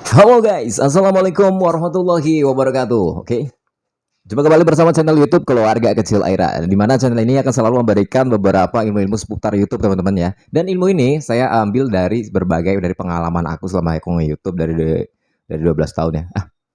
Halo guys, assalamualaikum warahmatullahi wabarakatuh. Oke, jumpa kembali bersama channel YouTube Keluarga Kecil Aira. Di mana channel ini akan selalu memberikan beberapa ilmu-ilmu seputar YouTube teman-teman ya. Dan ilmu ini saya ambil dari pengalaman aku selama aku nge-YouTube dari 12 tahun ya.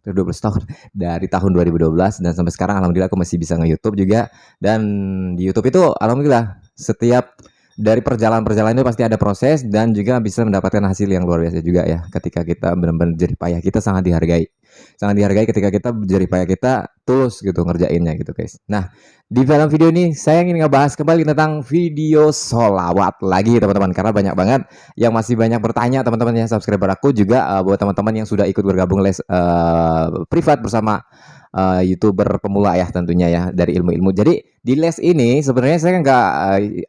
Dari 12 tahun. Dari tahun 2012 dan sampai sekarang alhamdulillah aku masih bisa nge-YouTube juga. Dan di YouTube itu alhamdulillah setiap dari perjalanan-perjalanan itu pasti ada proses dan juga bisa mendapatkan hasil yang luar biasa juga ya. Ketika kita benar-benar jerih payah kita sangat dihargai. Sangat dihargai ketika kita jerih payah kita tulus gitu ngerjainnya gitu guys. Nah, di dalam video ini saya ingin ngebahas kembali tentang video solawat lagi teman-teman, karena banyak banget yang masih banyak bertanya teman-teman ya, subscriber aku juga buat teman-teman yang sudah ikut bergabung les privat bersama YouTuber pemula ya tentunya ya dari ilmu-ilmu. Jadi di les ini sebenarnya saya nggak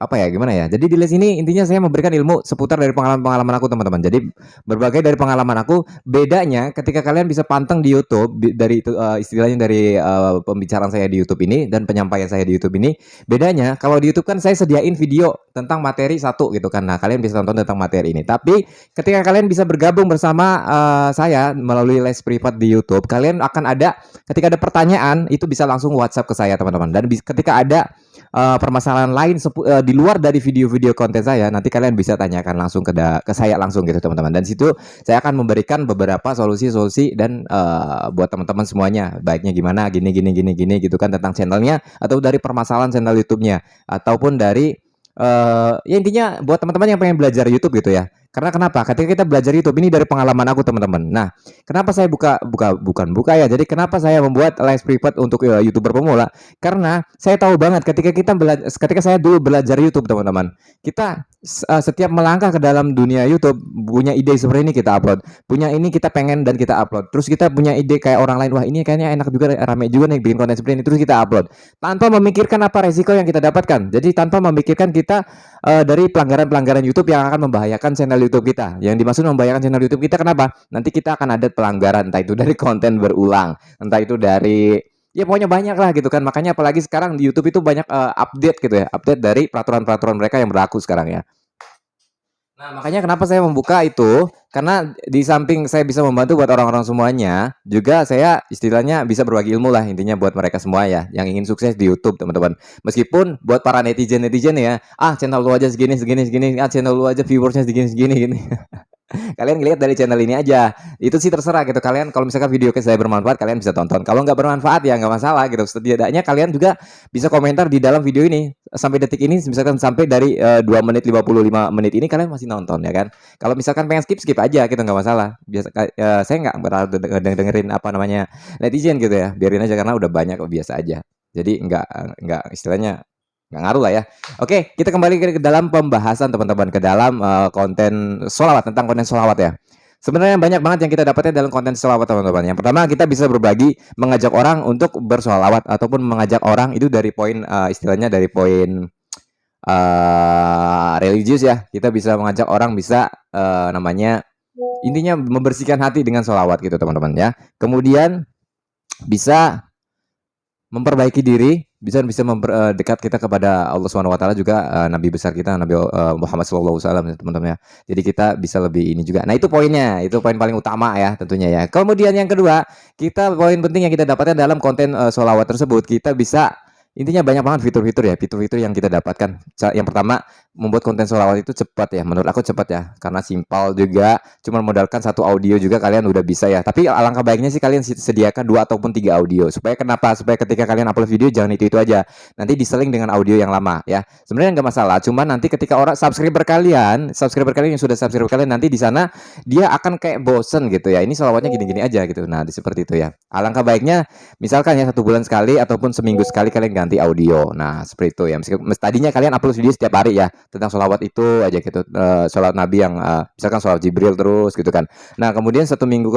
apa ya gimana ya. Jadi di les ini intinya saya memberikan ilmu seputar dari pengalaman-pengalaman aku teman-teman. Jadi berbagai dari pengalaman aku. Bedanya ketika kalian bisa panteng di YouTube dari itu istilahnya dari pembicaraan saya di YouTube ini dan penyampaian saya di YouTube ini. Bedanya kalau di YouTube kan saya sediain video tentang materi satu gitu kan. Nah kalian bisa tonton tentang materi ini. Tapi ketika kalian bisa bergabung bersama saya melalui les privat di YouTube, kalian akan ada ketika ada pertanyaan itu bisa langsung WhatsApp ke saya teman-teman. Dan ketika ada permasalahan lain di luar dari video-video konten saya, nanti kalian bisa tanyakan langsung ke saya langsung gitu teman-teman. Dan situ saya akan memberikan beberapa solusi-solusi dan buat teman-teman semuanya, baiknya gimana gini gitu kan tentang channelnya, atau dari permasalahan channel YouTube-nya, ataupun dari ya intinya buat teman-teman yang pengen belajar YouTube gitu ya. Karena kenapa? Ketika kita belajar YouTube ini dari pengalaman aku teman-teman. Nah, kenapa saya bukan buka ya. Jadi kenapa saya membuat les privat untuk YouTuber pemula? Karena saya tahu banget ketika saya dulu belajar YouTube teman-teman. Kita setiap melangkah ke dalam dunia YouTube punya ide seperti ini kita upload. Punya ini kita pengen dan kita upload. Terus kita punya ide kayak orang lain, wah ini kayaknya enak juga, rame juga nih bikin konten seperti ini, terus kita upload. Tanpa memikirkan apa resiko yang kita dapatkan. Jadi tanpa memikirkan kita dari pelanggaran-pelanggaran YouTube yang akan membahayakan channel YouTube kita. Yang dimaksud membahayakan channel YouTube kita kenapa? Nanti kita akan ada pelanggaran, entah itu dari konten berulang, entah itu dari ya pokoknya banyak lah gitu kan. Makanya apalagi sekarang di YouTube itu banyak update gitu ya, update dari peraturan-peraturan mereka yang berlaku sekarang ya. Nah, makanya kenapa saya membuka itu, karena di samping saya bisa membantu buat orang-orang semuanya, juga saya istilahnya bisa berbagi ilmu lah intinya buat mereka semua ya, yang ingin sukses di YouTube teman-teman. Meskipun buat para netizen-netizen ya, channel lu aja segini segini segini, channel lu aja viewersnya segini segini gini. Kalian ngelihat dari channel ini aja, itu sih terserah gitu. Kalian kalau misalkan video saya bermanfaat kalian bisa tonton, kalau nggak bermanfaat ya nggak masalah gitu. Setidaknya kalian juga bisa komentar di dalam video ini sampai detik ini, misalkan sampai dari 2 menit 55 menit ini kalian masih nonton ya kan. Kalau misalkan pengen skip aja gitu nggak masalah. Biasa saya nggak dengerin apa namanya netizen gitu ya, biarin aja karena udah banyak kok, biasa aja. Jadi nggak istilahnya nggak ngaruh lah ya. Oke, kita kembali ke dalam pembahasan teman-teman, ke dalam konten solawat, tentang konten solawat ya. Sebenarnya banyak banget yang kita dapatnya dalam konten solawat teman-teman. Yang pertama kita bisa berbagi, mengajak orang untuk bersolawat ataupun mengajak orang itu dari poin istilahnya dari poin religius ya. Kita bisa mengajak orang, bisa namanya intinya membersihkan hati dengan solawat gitu teman-teman ya. Kemudian bisa memperbaiki diri, bisa memperdekat kita kepada Allah Subhanahu wa taala juga, nabi besar kita Nabi Muhammad sallallahu alaihi wasallam teman-teman ya. Jadi kita bisa lebih ini juga. Nah, itu poinnya, itu poin paling utama ya tentunya ya. Kemudian yang kedua, poin penting yang kita dapatkan dalam konten sholawat tersebut, kita bisa intinya banyak banget fitur-fitur ya, fitur-fitur yang kita dapatkan. Yang pertama, membuat konten sholawat itu cepat ya, menurut aku cepat ya, karena simpel juga, cuma modalkan satu audio juga kalian udah bisa ya. Tapi alangkah baiknya sih kalian sediakan 2 ataupun 3 audio. Supaya kenapa? Supaya ketika kalian upload video jangan itu aja. Nanti diseling dengan audio yang lama ya. Sebenarnya nggak masalah, cuma nanti ketika orang subscriber kalian yang sudah subscriber kalian, nanti di sana dia akan kayak bosen gitu ya. Ini sholawatnya gini-gini aja gitu. Nah, seperti itu ya. Alangkah baiknya misalkan ya 1 bulan sekali ataupun seminggu sekali kalian ganti audio. Nah, seperti itu ya. Tadinya kalian upload video setiap hari ya tentang sholawat itu aja gitu, sholawat Nabi yang misalkan sholawat Jibril terus gitu kan. Nah, kemudian 1 minggu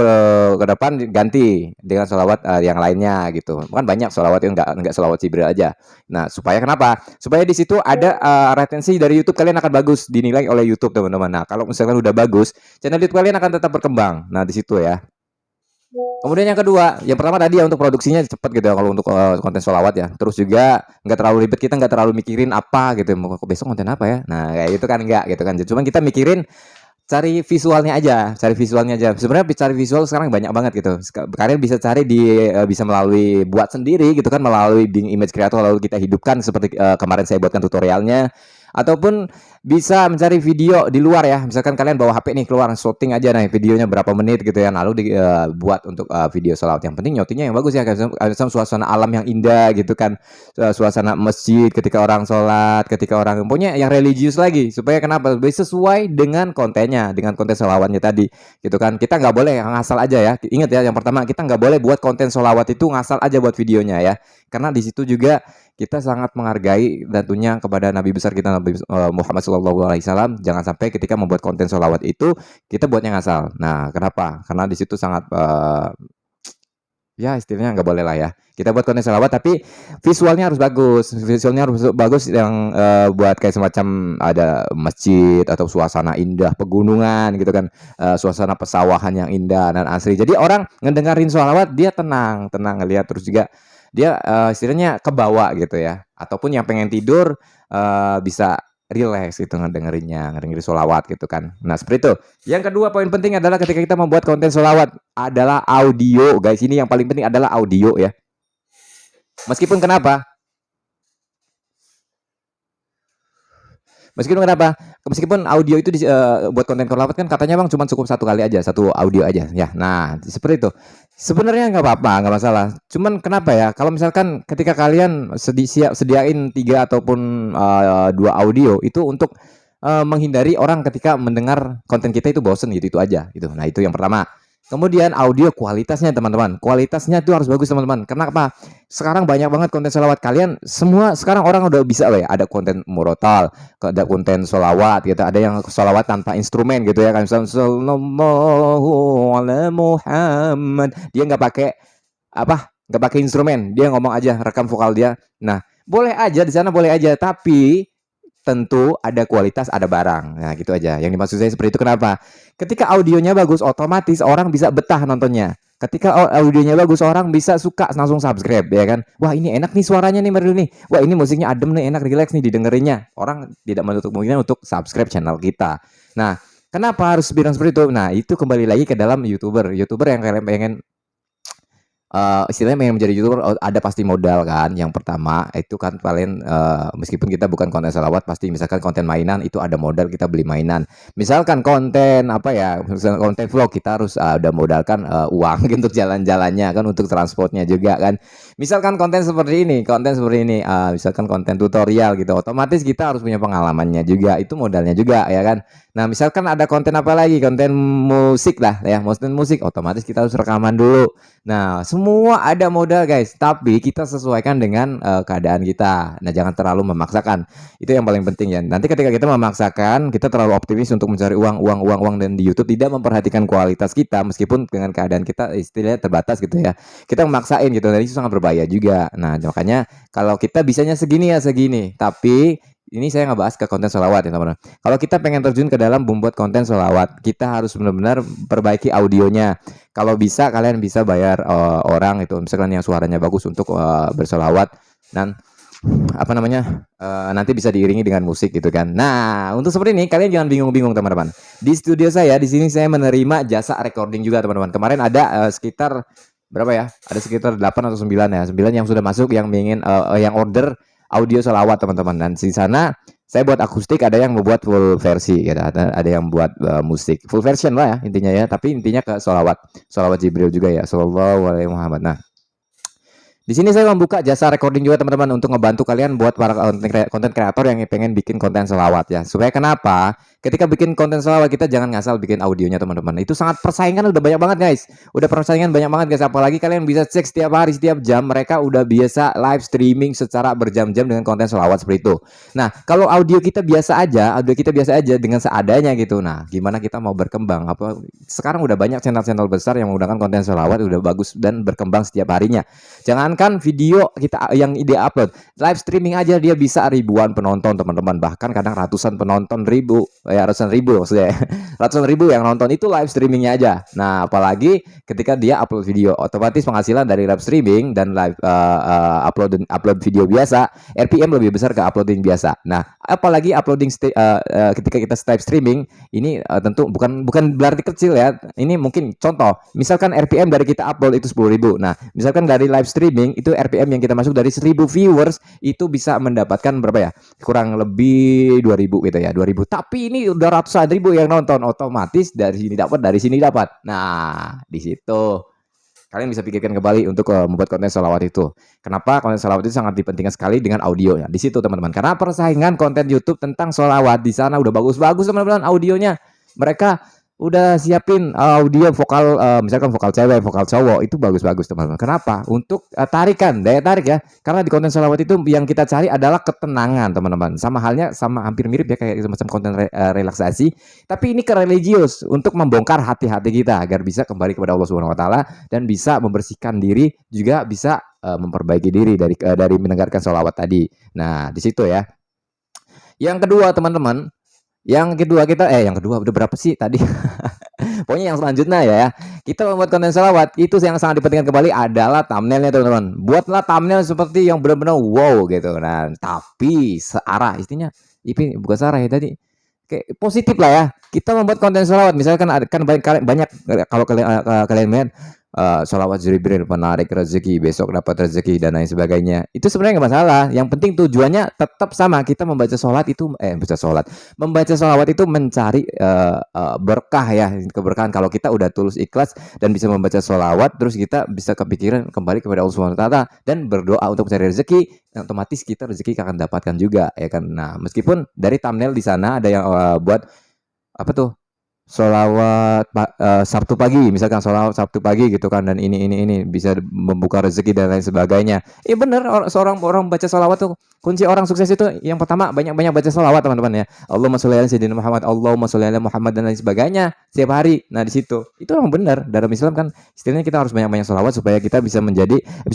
ke depan ganti dengan sholawat yang lainnya gitu. Kan banyak sholawat yang nggak sholawat Jibril aja. Nah, supaya kenapa? Supaya di situ ada retensi dari YouTube kalian akan bagus, dinilai oleh YouTube teman-teman. Nah, kalau misalkan udah bagus, channel YouTube kalian akan tetap berkembang. Nah, di situ ya. Kemudian yang kedua, yang pertama tadi ya untuk produksinya cepat gitu ya kalau untuk konten sholawat ya. Terus juga nggak terlalu ribet, kita nggak terlalu mikirin apa gitu, mau besok konten apa ya. Nah kayak itu kan nggak gitu kan. Cuma kita mikirin cari visualnya aja, cari visualnya aja. Sebenarnya cari visual sekarang banyak banget gitu. Kalian bisa cari di bisa melalui buat sendiri gitu kan, melalui Bing Image Creator lalu kita hidupkan seperti kemarin saya buatkan tutorialnya, ataupun bisa mencari video di luar ya. Misalkan kalian bawa HP nih keluar shooting aja nih videonya berapa menit gitu ya. Lalu dibuat untuk video sholawat. Yang penting nyotingnya yang bagus ya. Kayak suasana alam yang indah gitu kan. Suasana masjid ketika orang sholat, ketika orang punya yang religius lagi. Supaya kenapa? Sesuai dengan kontennya, dengan konten sholawatnya tadi gitu kan. Kita nggak boleh ngasal aja ya. Ingat ya, yang pertama kita nggak boleh buat konten sholawat itu ngasal aja buat videonya ya. Karena di situ juga kita sangat menghargai tentunya kepada Nabi besar kita Nabi Muhammad SAW. Jangan sampai ketika membuat konten sholawat itu kita buatnya ngasal. Nah, kenapa? Karena di situ sangat ya istilahnya nggak boleh lah ya. Kita buat konten sholawat tapi visualnya harus bagus. Visualnya harus bagus yang buat kayak semacam ada masjid atau suasana indah pegunungan gitu kan, suasana pesawahan yang indah dan asri. Jadi orang ngedengerin sholawat dia tenang ngelihat, terus juga dia istilahnya kebawa gitu ya, ataupun yang pengen tidur bisa relax gitu ngedengerinnya, ngedengerin sholawat gitu kan. Nah seperti itu. Yang kedua poin penting adalah ketika kita membuat konten sholawat adalah audio guys. Ini yang paling penting adalah audio ya. Meskipun kenapa? Meskipun audio itu buat konten sholawat kan katanya bang cuma cukup satu kali aja, satu audio aja ya. Nah seperti itu. Sebenarnya nggak apa-apa, nggak masalah. Cuman kenapa ya? Kalau misalkan ketika kalian sediain 3 ataupun 2 audio itu untuk menghindari orang ketika mendengar konten kita itu bosen gitu itu aja gitu. Nah itu yang pertama. Kemudian audio kualitasnya teman-teman, kualitasnya itu harus bagus teman-teman. Kenapa? Sekarang banyak banget konten sholawat kalian. Semua sekarang orang udah bisa loh ya. Ada konten murotal, ada konten sholawat gitu. Ada yang sholawat tanpa instrumen gitu ya kan. Sallallahu alaihi Muhammad. Dia nggak pakai apa? Nggak pakai instrumen. Dia ngomong aja, rekam vokal dia. Nah boleh aja di sana boleh aja. Tapi tentu ada kualitas, ada barang. Nah, gitu aja. Yang dimaksud saya seperti itu kenapa? Ketika audionya bagus, otomatis orang bisa betah nontonnya. Ketika audionya bagus, orang bisa suka langsung subscribe, ya kan? Wah, ini enak nih suaranya nih, Merdu nih. Wah, ini musiknya adem nih, enak, relax nih didengerinnya. Orang tidak menutup kemungkinan untuk subscribe channel kita. Nah, kenapa harus bilang seperti itu? Nah, itu kembali lagi ke dalam YouTuber. YouTuber yang kalian pengen istilahnya yang menjadi YouTuber ada pasti modal kan. Yang pertama itu kan kalian meskipun kita bukan konten sholawat pasti misalkan konten mainan itu ada modal kita beli mainan. Misalkan konten apa ya, misalkan konten vlog kita harus ada modalkan uang untuk jalan-jalannya kan, untuk transportnya juga kan. Misalkan konten seperti ini misalkan konten tutorial gitu, otomatis kita harus punya pengalamannya juga, itu modalnya juga ya kan. Nah misalkan ada konten apa lagi, konten musik lah ya, konten musik otomatis kita harus rekaman dulu. Nah semua ada modal guys, tapi kita sesuaikan dengan keadaan kita. Nah jangan terlalu memaksakan, itu yang paling penting ya. Nanti ketika kita memaksakan, kita terlalu optimis untuk mencari uang dan di YouTube tidak memperhatikan kualitas kita, meskipun dengan keadaan kita istilahnya terbatas gitu ya. Kita memaksain gitu, dan itu sangat berbahaya juga. Nah makanya kalau kita bisanya segini ya segini, tapi ini saya ngebahas ke konten sholawat ya teman-teman. Kalau kita pengen terjun ke dalam membuat konten sholawat, kita harus benar-benar perbaiki audionya. Kalau bisa kalian bisa bayar orang itu misalkan yang suaranya bagus untuk bersolawat, dan apa namanya nanti bisa diiringi dengan musik gitu kan. Nah untuk seperti ini kalian jangan bingung-bingung teman-teman. Di studio saya di sini saya menerima jasa recording juga teman-teman. Kemarin ada sekitar berapa ya? Ada sekitar 8 atau 9 ya. 9 yang sudah masuk yang ingin yang order audio sholawat teman-teman. Dan di sana saya buat akustik, ada yang membuat full versi gitu, ada yang buat musik full version lah ya intinya ya, tapi intinya ke sholawat Jibril juga ya, sallallahu alaihi Muhammad. Nah di sini saya membuka jasa recording juga teman-teman untuk ngebantu kalian buat para konten kreator yang pengen bikin konten sholawat ya. Supaya kenapa? Ketika bikin konten sholawat kita jangan ngasal bikin audionya teman-teman. Itu sangat persaingan udah banyak banget guys. Udah persaingan banyak banget guys. Apalagi kalian bisa cek setiap hari, setiap jam mereka udah biasa live streaming secara berjam-jam dengan konten sholawat seperti itu. Nah kalau audio kita biasa aja dengan seadanya gitu. Nah gimana kita mau berkembang? Apa sekarang udah banyak channel-channel besar yang menggunakan konten sholawat udah bagus dan berkembang setiap harinya. Jangankan video kita yang ide upload, live streaming aja dia bisa ribuan penonton teman-teman, bahkan kadang ratusan penonton, ribu ya ratusan ribu maksudnya. Ratusan ribu yang nonton itu live streamingnya aja. Nah, apalagi ketika dia upload video, otomatis penghasilan dari live streaming dan live upload video biasa, RPM lebih besar ke uploading biasa. Nah, apalagi uploading ketika kita live streaming ini tentu bukan berarti kecil ya. Ini mungkin contoh, misalkan RPM dari kita upload itu 10.000. Nah, misalkan dari live streaming itu RPM yang kita masuk dari 1.000 viewers itu bisa mendapatkan berapa ya? Kurang lebih 2.000 gitu ya, 2.000. Tapi ini udah ratusan ribu yang nonton, otomatis dari sini dapat, dari sini dapat. Nah, di situ kalian bisa pikirkan kembali untuk membuat konten sholawat itu. Kenapa konten sholawat itu sangat dipentingkan sekali dengan audionya. Di situ teman-teman. Karena persaingan konten YouTube tentang sholawat di sana udah bagus-bagus teman-teman audionya. Mereka udah siapin audio vokal, misalkan vokal cewek, vokal cowok itu bagus-bagus teman-teman. Kenapa? Untuk tarikan, daya tarik ya. Karena di konten sholawat itu yang kita cari adalah ketenangan teman-teman. Sama halnya, sama hampir mirip ya kayak semacam konten relaksasi. Tapi ini ke religius untuk membongkar hati-hati kita agar bisa kembali kepada Allah Subhanahu Wa Taala dan bisa membersihkan diri, juga bisa memperbaiki diri dari mendengarkan sholawat tadi. Nah di situ ya. Yang kedua teman-teman. Yang kedua udah berapa sih tadi? Pokoknya yang selanjutnya ya, kita membuat konten sholawat itu yang sangat dipentingkan kembali adalah thumbnailnya teman-teman. Buatlah thumbnail seperti yang benar-benar wow gitu. Nah, tapi searah istinya, ini bukan searah ya tadi. Kayak positif lah ya. Kita membuat konten sholawat, misalkan kan banyak kalau kalian lihat sholawat Jibril penarik rezeki, besok dapat rezeki dan lain sebagainya. Itu sebenarnya nggak masalah. Yang penting tujuannya tetap sama. Kita membaca sholat itu membaca sholawat itu mencari berkah ya, keberkahan. Kalau kita udah tulus ikhlas dan bisa membaca sholawat, terus kita bisa kepikiran kembali kepada Allah Subhanahu Wa Taala dan berdoa untuk mencari rezeki, otomatis kita rezeki akan dapatkan juga ya kan. Nah, meskipun dari thumbnail di sana ada yang buat apa tuh? Sholawat Sabtu pagi, misalkan sholawat Sabtu pagi gitu kan, dan ini bisa membuka rezeki dan lain sebagainya. Iya bener, seorang orang baca sholawat tuh kunci orang sukses itu yang pertama banyak baca sholawat teman-teman ya. Allahumma sholli ala sayyidina Muhammad, Allahumma sholli ala Muhammad dan lain sebagainya setiap hari. Nah di situ itu memang benar dalam Islam kan istilahnya kita harus banyak sholawat supaya kita bisa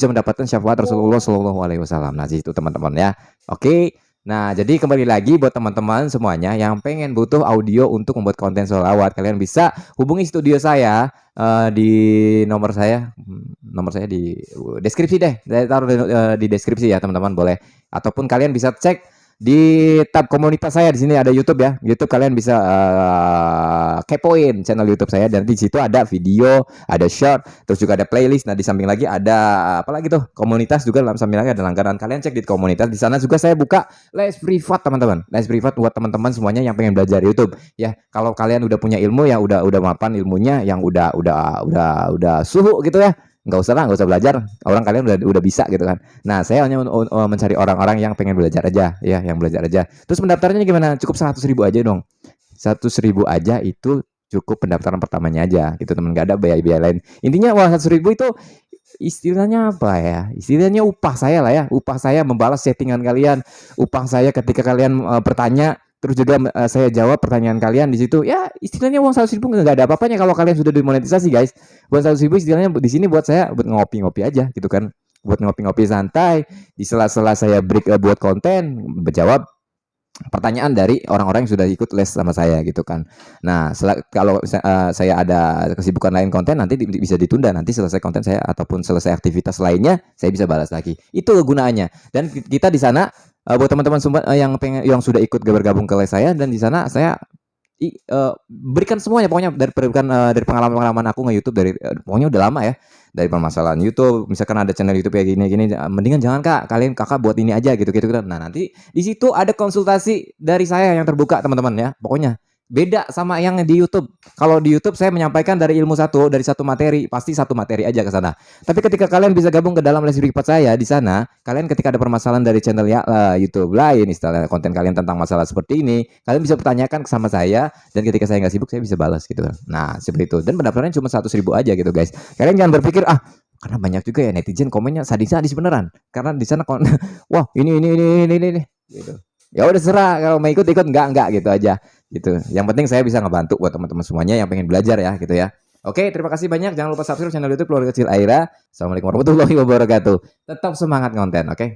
mendapatkan syafaat Rasulullah Shallallahu Alaihi Wasallam. Nah di situ teman-teman ya. Oke. Nah, jadi kembali lagi buat teman-teman semuanya yang pengen butuh audio untuk membuat konten sholawat, kalian bisa hubungi studio saya di nomor saya di deskripsi deh. Saya taruh di deskripsi ya teman-teman, boleh. Ataupun kalian bisa cek di tab komunitas saya, di sini ada YouTube ya. YouTube kalian bisa kepoin channel YouTube saya, dan di situ ada video, ada short, terus juga ada playlist. Nah, di samping lagi ada apa lagi tuh? Komunitas juga, dalam samping lagi ada langganan. Kalian cek di komunitas. Di sana juga saya buka les privat teman-teman. Les privat buat teman-teman semuanya yang pengen belajar YouTube ya. Kalau kalian udah punya ilmu yang udah mapan ilmunya, yang udah suhu gitu ya, nggak usah belajar, orang kalian udah bisa gitu kan. Nah saya hanya mencari orang-orang yang pengen belajar aja ya, yang belajar aja. Terus pendaftarannya gimana? Cukup 100.000 aja dong, 100.000 aja itu cukup pendaftaran pertamanya aja gitu teman, nggak ada biaya lain. Intinya 100.000 itu istilahnya apa ya, istilahnya upah saya lah ya, upah saya membalas chattingan kalian, upah saya ketika kalian bertanya, terus juga saya jawab pertanyaan kalian di situ. Ya istilahnya uang 100.000 nggak ada apa-apanya kalau kalian sudah dimonetisasi guys. Uang 100.000 istilahnya di sini buat saya buat ngopi-ngopi aja gitu kan, buat ngopi-ngopi santai di sela-sela saya break buat konten, menjawab pertanyaan dari orang-orang yang sudah ikut les sama saya gitu kan. Nah kalau saya ada kesibukan lain konten, nanti bisa ditunda, nanti selesai konten saya ataupun selesai aktivitas lainnya saya bisa balas lagi. Itu kegunaannya. Dan kita di sana buat teman-teman yang sudah ikut bergabung ke les saya, dan di sana saya berikan semuanya pokoknya dari pengalaman aku nge-YouTube dari pokoknya udah lama ya, dari permasalahan YouTube, misalkan ada channel YouTube kayak gini mendingan jangan kakak buat ini aja gitu. Nah nanti di situ ada konsultasi dari saya yang terbuka teman-teman ya. Pokoknya beda sama yang di YouTube. Kalau di YouTube saya menyampaikan dari satu materi, pasti satu materi aja ke sana. Tapi ketika kalian bisa gabung ke dalam les privat saya di sana, kalian ketika ada permasalahan dari channel ya YouTube lain, istilah konten kalian tentang masalah seperti ini, kalian bisa pertanyakan sama saya, dan ketika saya nggak sibuk saya bisa balas gitu. Nah seperti itu. Dan pendaftarannya cuma 100.000 aja gitu guys. Kalian jangan berpikir karena banyak juga ya netizen komennya sadis beneran. Karena di sana wah ini gitu. Ya udah serah, kalau mau ikut enggak gitu aja gitu. Yang penting saya bisa ngebantu buat teman-teman semuanya yang pengen belajar ya gitu ya. Oke, terima kasih banyak. Jangan lupa subscribe channel YouTube Keluarga Kecil Aira. Assalamualaikum warahmatullahi wabarakatuh. Tetap semangat konten, oke?